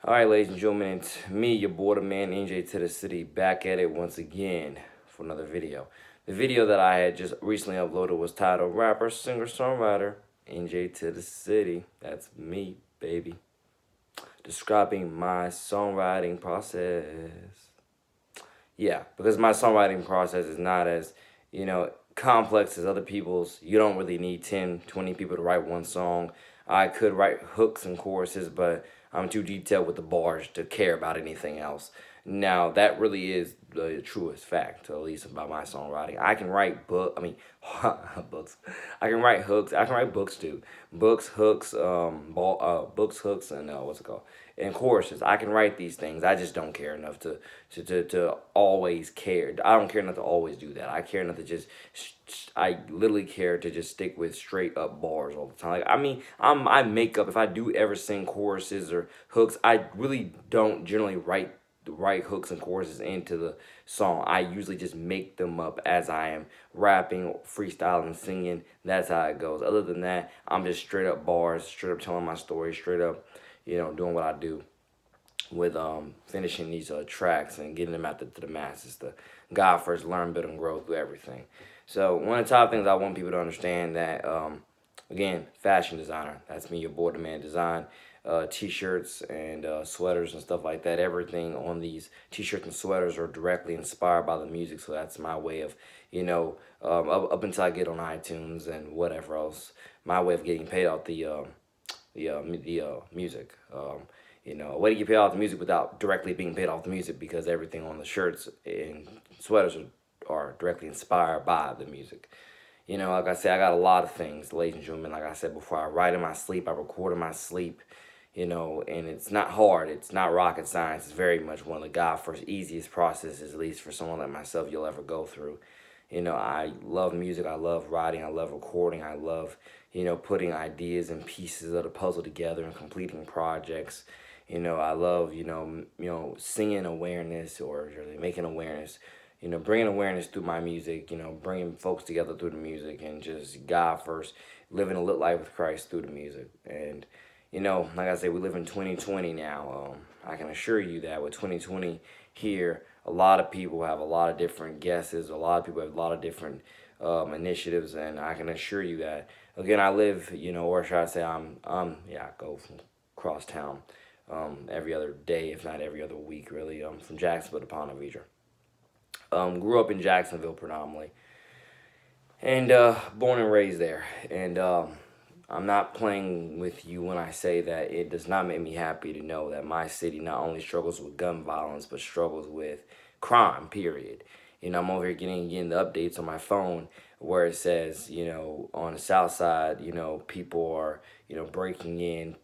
Alright, ladies and gentlemen, it's me, your boy, the man, NJ2TheCity, back at it once again for another video. The video that I had just recently uploaded was titled Rapper, Singer, Songwriter, NJ2TheCity. That's me, baby. Describing my songwriting process. Yeah, because my songwriting process is not as, complex as other people's. You don't really need 10, 20 people to write one song. I could write hooks and choruses, but I'm too detailed with the bars to care about anything else. Now, that really is the truest fact, at least about my songwriting. I can write books. I can write hooks. I can write books too. Books, hooks, and what's it called? And choruses. I can write these things. I just don't care enough to always care. I don't care enough to always do that. I care enough to just, I literally care to just stick with straight up bars all the time. Like, I mean, I make up, if I do ever sing choruses or hooks, I really don't generally write hooks and choruses into the song. I usually just make them up as I am rapping, freestyling, singing. That's how it goes. Other than that, I'm just straight up bars, straight up telling my story, straight up, doing what I do with finishing these tracks and getting them out to the masses. The God first, learn, build, and grow through everything. So one of the top things I want people to understand that again, fashion designer. That's me, your boy, the man. Design t-shirts and sweaters and stuff like that. Everything on these t-shirts and sweaters are directly inspired by the music. So that's my way of, up until I get on iTunes and whatever else, my way of getting paid off the music. A way to get paid off the music without directly being paid off the music, because everything on the shirts and sweaters are directly inspired by the music. Like I said, I got a lot of things, ladies and gentlemen. Like I said before, I write in my sleep, I record in my sleep, and it's not hard. It's not rocket science. It's very much one of the God first easiest processes, at least for someone like myself, you'll ever go through. I love music. I love writing. I love recording. I love, putting ideas and pieces of the puzzle together and completing projects. I love, singing awareness or really making awareness, bringing awareness through my music, bringing folks together through the music, and just God first, living a lit life with Christ through the music. And, like I said, we live in 2020 now. I can assure you that with 2020 here, a lot of people have a lot of different guesses. A lot of people have a lot of different initiatives, and I can assure you that. Again, I live, or should I say, I go from cross town every other day, if not every other week, really, from Jacksonville to Ponte Vedra. Grew up in Jacksonville predominantly, and born and raised there. And I'm not playing with you when I say that it does not make me happy to know that my city not only struggles with gun violence, but struggles with crime, period. I'm over here getting the updates on my phone where it says, on the south side, people are, breaking in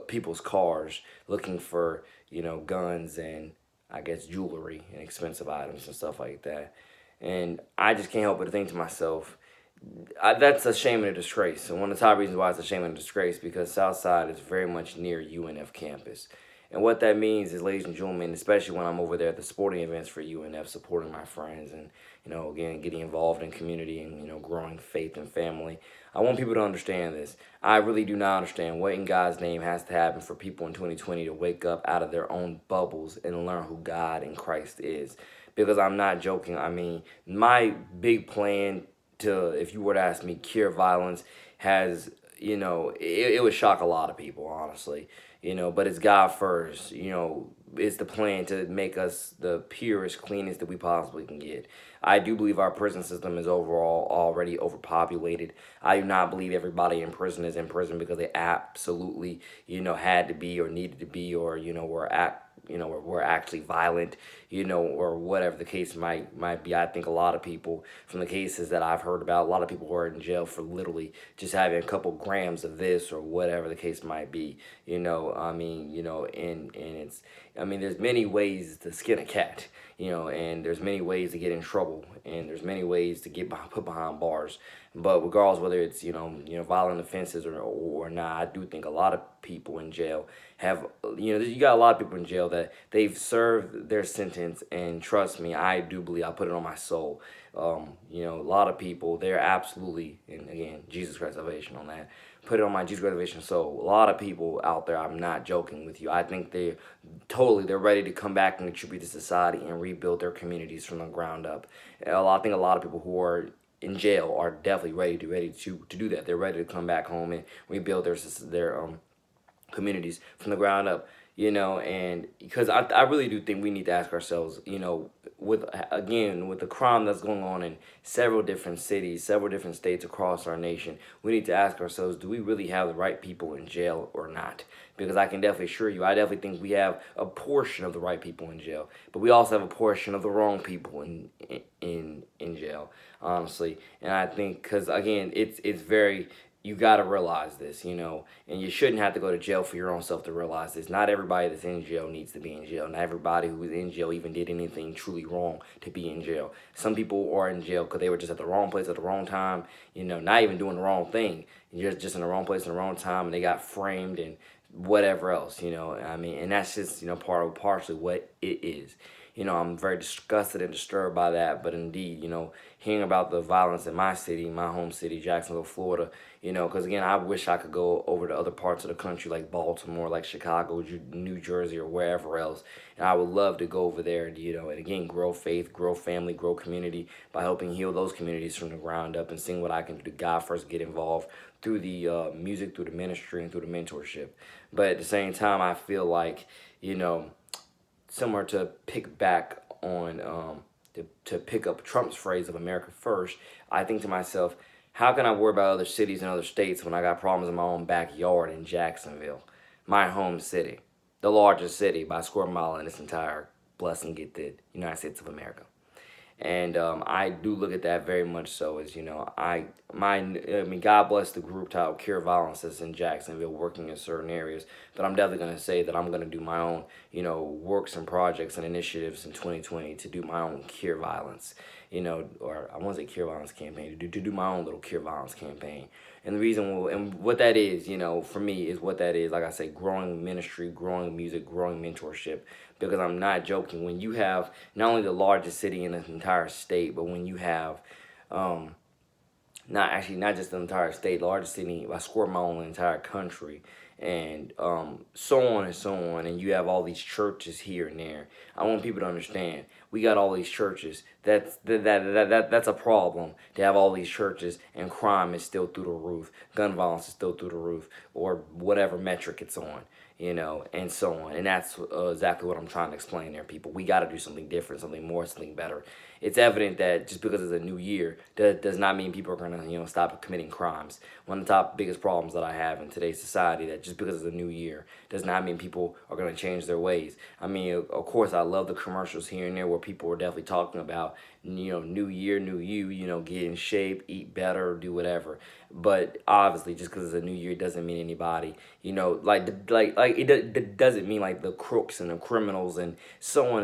people's cars looking for, guns and I guess jewelry and expensive items and stuff like that. And I just can't help but think to myself, that's a shame and a disgrace. And one of the top reasons why it's a shame and a disgrace, because Southside is very much near UNF campus. And what that means is, ladies and gentlemen, especially when I'm over there at the sporting events for UNF, supporting my friends and, again, getting involved in community and, growing faith and family, I want people to understand this. I really do not understand what in God's name has to happen for people in 2020 to wake up out of their own bubbles and learn who God and Christ is. Because I'm not joking. I mean, my big plan to, if you were to ask me, cure violence has, it would shock a lot of people, honestly, but it's God first, it's the plan to make us the purest, cleanest that we possibly can get. I do believe our prison system is overall already overpopulated. I do not believe everybody in prison is in prison because they absolutely, had to be or needed to be, or, we're actually violent, or whatever the case might be. I think a lot of people, from the cases that I've heard about, a lot of people who are in jail for literally just having a couple grams of this or whatever the case might be. And it's, there's many ways to skin a cat, and there's many ways to get in trouble, and there's many ways to get put behind bars. But regardless whether it's, violent offenses or not, I do think a lot of people in jail have, you got a lot of people in jail that they've served their sentence, and trust me, I do believe, I put it on my soul. A lot of people, they're absolutely, and again, Jesus Christ salvation on that, put it on my Jesus reservation. So a lot of people out there, I'm not joking with you. I think they're ready to come back and contribute to society and rebuild their communities from the ground up. I think a lot of people who are in jail are definitely ready to do that. They're ready to come back home and rebuild their communities from the ground up, and because I really do think we need to ask ourselves, with the crime that's going on in several different cities, several different states across our nation, we need to ask ourselves, do we really have the right people in jail or not? Because I can definitely assure you, I definitely think we have a portion of the right people in jail, but we also have a portion of the wrong people in jail, honestly. And I think, because again, it's very, you got to realize this, and you shouldn't have to go to jail for your own self to realize this. Not everybody that's in jail needs to be in jail. Not everybody who is in jail even did anything truly wrong to be in jail. Some people are in jail because they were just at the wrong place at the wrong time, not even doing the wrong thing. You're just in the wrong place at the wrong time, and they got framed and whatever else, I mean, and that's just, partially what it is. I'm very disgusted and disturbed by that. But indeed, hearing about the violence in my city, my home city, Jacksonville, Florida, because again, I wish I could go over to other parts of the country like Baltimore, like Chicago, New Jersey, or wherever else. And I would love to go over there and, and again, grow faith, grow family, grow community by helping heal those communities from the ground up and seeing what I can do to God first, get involved through the music, through the ministry, and through the mentorship. But at the same time, I feel like, similar to pick back on to pick up Trump's phrase of America first, I think to myself, how can I worry about other cities and other states when I got problems in my own backyard in Jacksonville, my home city, the largest city by square mile in this entire blessing get the United States of America. And I do look at that very much so as, God bless the group titled Cure Violence that's in Jacksonville working in certain areas. But I'm definitely going to say that I'm going to do my own, works and projects and initiatives in 2020 to do my own Cure Violence, or I want to say Cure Violence campaign, to do my own little Cure Violence campaign. And the reason, and what that is, for me, is what that is, like I say, growing ministry, growing music, growing mentorship. Because I'm not joking, when you have not only the largest city in the entire state, but when you have, not just the entire state, largest city by square mile in the entire country, and so on and so on, and you have all these churches here and there. I want people to understand we got all these churches. That's a problem to have all these churches and crime is still through the roof, gun violence is still through the roof, or whatever metric it's on. And so on. And that's exactly what I'm trying to explain there, people. We got to do something different, something more, something better. It's evident that just because it's a new year does not mean people are going to, stop committing crimes. One of the top biggest problems that I have in today's society, that just because it's a new year does not mean people are going to change their ways. I mean, of course, I love the commercials here and there where people are definitely talking about, new year, new you, get in shape, eat better, do whatever. But obviously, just because it's a new year doesn't mean anybody, it doesn't mean like the crooks and the criminals and so on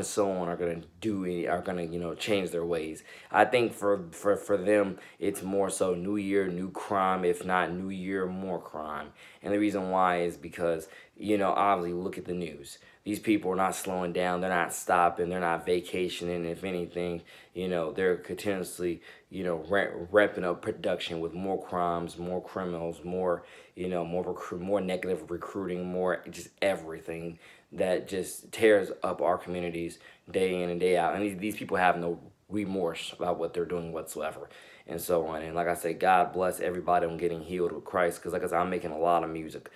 are gonna change their ways. I think for them, it's more so new year, new crime, if not new year, more crime. And the reason why is because, obviously, look at the news. These people are not slowing down. They're not stopping. They're not vacationing. If anything, they're continuously, ramping up production with more crimes, more criminals, more, more negative recruiting, more just everything that just tears up our communities day in and day out. And these people have no remorse about what they're doing whatsoever, and so on. And like I said, God bless everybody on getting healed with Christ, because like I said, I'm making a lot of music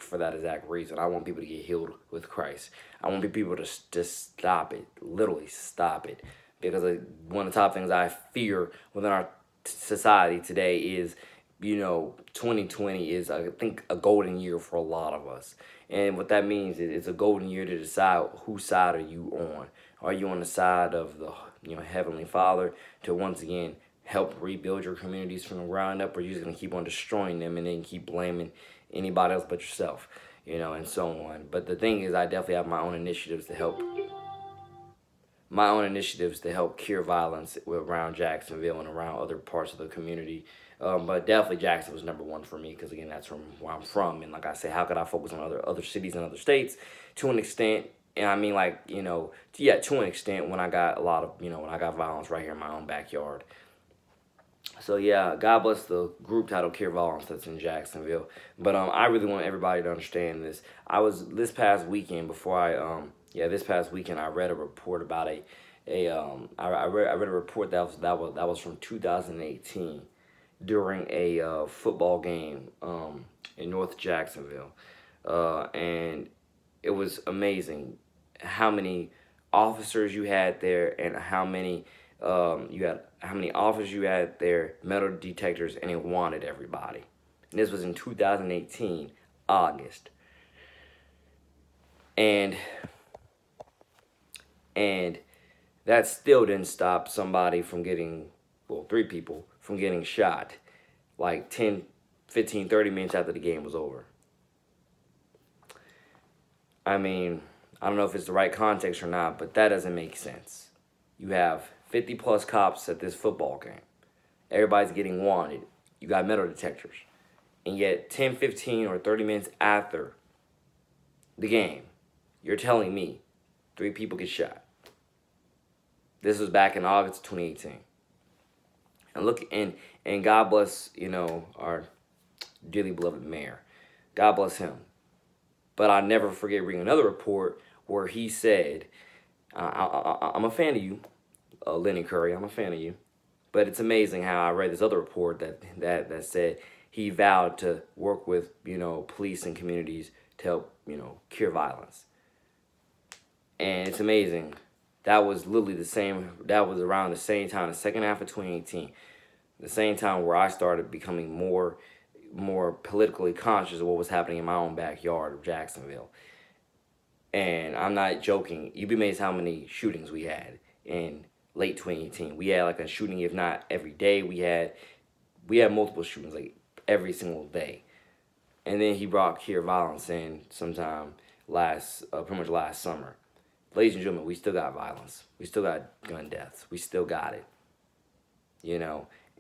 for that exact reason. I want people to get healed with Christ. I want people to just stop it, literally stop it, because one of the top things I fear within our society today is, 2020 is, I think, a golden year for a lot of us. And what that means is it's a golden year to decide whose side are you on. Are you on the side of the, Heavenly Father to once again help rebuild your communities from the ground up, or you're just going to keep on destroying them and then keep blaming anybody else but yourself, and so on. But the thing is, I definitely have my own initiatives to help cure violence around Jacksonville and around other parts of the community. But definitely Jackson was number one for me, because again, that's from where I'm from. And like I say, how could I focus on other cities and other states to an extent? And I mean, to an extent, when I got a lot of, when I got violence right here in my own backyard. So yeah, God bless the group titled Cure Violence that's in Jacksonville. But I really want everybody to understand this. I was this past weekend before I this past weekend I read a report about I read a report that was from 2018 during a football game in North Jacksonville, and it was amazing how many officers you had there and how many officers you had there, metal detectors, and it wanted everybody. And this was in 2018 August, and and that still didn't stop somebody from getting, well, three people from getting shot like 10, 15, 30 minutes after the game was over. I mean, I don't know if it's the right context or not, but that doesn't make sense. You have 50 plus cops at this football game. Everybody's getting wanted. You got metal detectors. And yet 10, 15, or 30 minutes after the game, you're telling me three people get shot. This was back in August 2018. And look, and God bless, our dearly beloved mayor. God bless him. But I never forget reading another report where he said, I'm a fan of you, Lenny Curry. I'm a fan of you. But it's amazing how I read this other report that said he vowed to work with, police and communities to help, cure violence. And it's amazing. That was literally that was around the same time, the second half of 2018, the same time where I started becoming more politically conscious of what was happening in my own backyard of Jacksonville. And I'm not joking. You'd be amazed how many shootings we had in late 2018. We had like a shooting, if not every day. We had multiple shootings like every single day. And then he brought Cure Violence in sometime pretty much last summer. Ladies and gentlemen, we still got violence. We still got gun deaths. We still got it.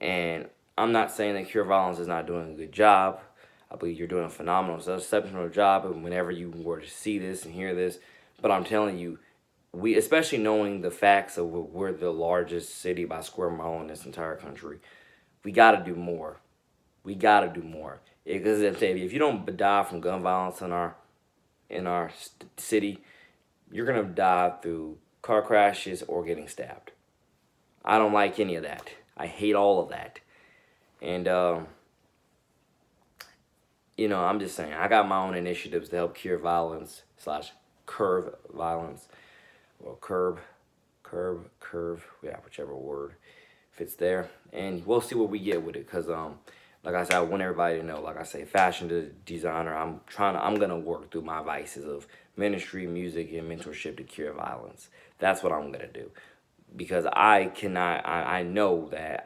And I'm not saying that Cure Violence is not doing a good job. I believe you're doing a phenomenal, exceptional job whenever you were to see this and hear this. But I'm telling you, especially knowing the facts of we're the largest city by square mile in this entire country, we got to do more. We got to do more. Because if you don't die from gun violence in our city, you're going to die through car crashes or getting stabbed. I don't like any of that. I hate all of that. And, I'm just saying, I got my own initiatives to help cure violence / curb violence. Or curve, yeah, whichever word fits there. And we'll see what we get with it. Because, like I said, I want everybody to know, like I say, fashion designer, I'm going to work through my vices of ministry, music, and mentorship to cure violence. That's what I'm going to do. Because I know that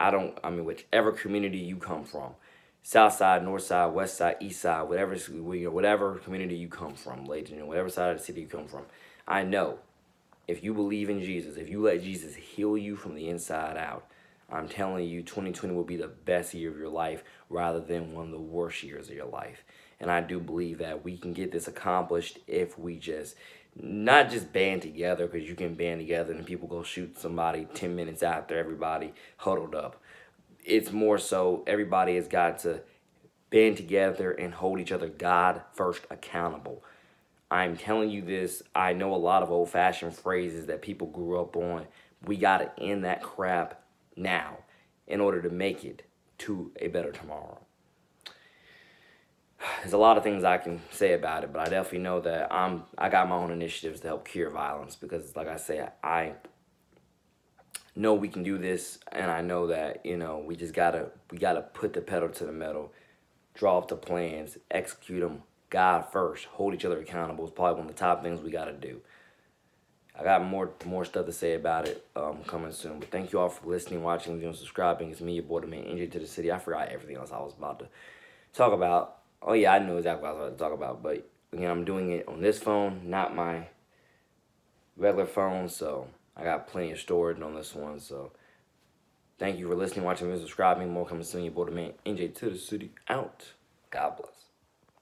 whichever community you come from, south side, north side, west side, east side, whatever community you come from, ladies and gentlemen, whatever side of the city you come from, I know if you believe in Jesus, if you let Jesus heal you from the inside out, I'm telling you, 2020 will be the best year of your life rather than one of the worst years of your life. And I do believe that we can get this accomplished if we not just band together, because you can band together and people go shoot somebody 10 minutes after everybody huddled up. It's more so everybody has got to band together and hold each other God first accountable. I'm telling you this, I know a lot of old-fashioned phrases that people grew up on. We got to end that crap now in order to make it to a better tomorrow. There's a lot of things I can say about it, but I definitely know that I got my own initiatives to help cure violence because, like I say, I know we can do this, and I know that we gotta put the pedal to the metal, draw up the plans, execute them. God first, hold each other accountable is probably one of the top things we gotta do. I got more stuff to say about it coming soon. But thank you all for listening, watching, and subscribing. It's me, your boy, the man, NJ2TheCity. I forgot everything else I was about to talk about. Oh yeah, I know exactly what I was about to talk about. But again, I'm doing it on this phone, not my regular phone. So I got plenty of storage on this one. So thank you for listening, watching, and subscribing. More coming soon. Your boy, the man, NJ2TheCity. Out. God bless.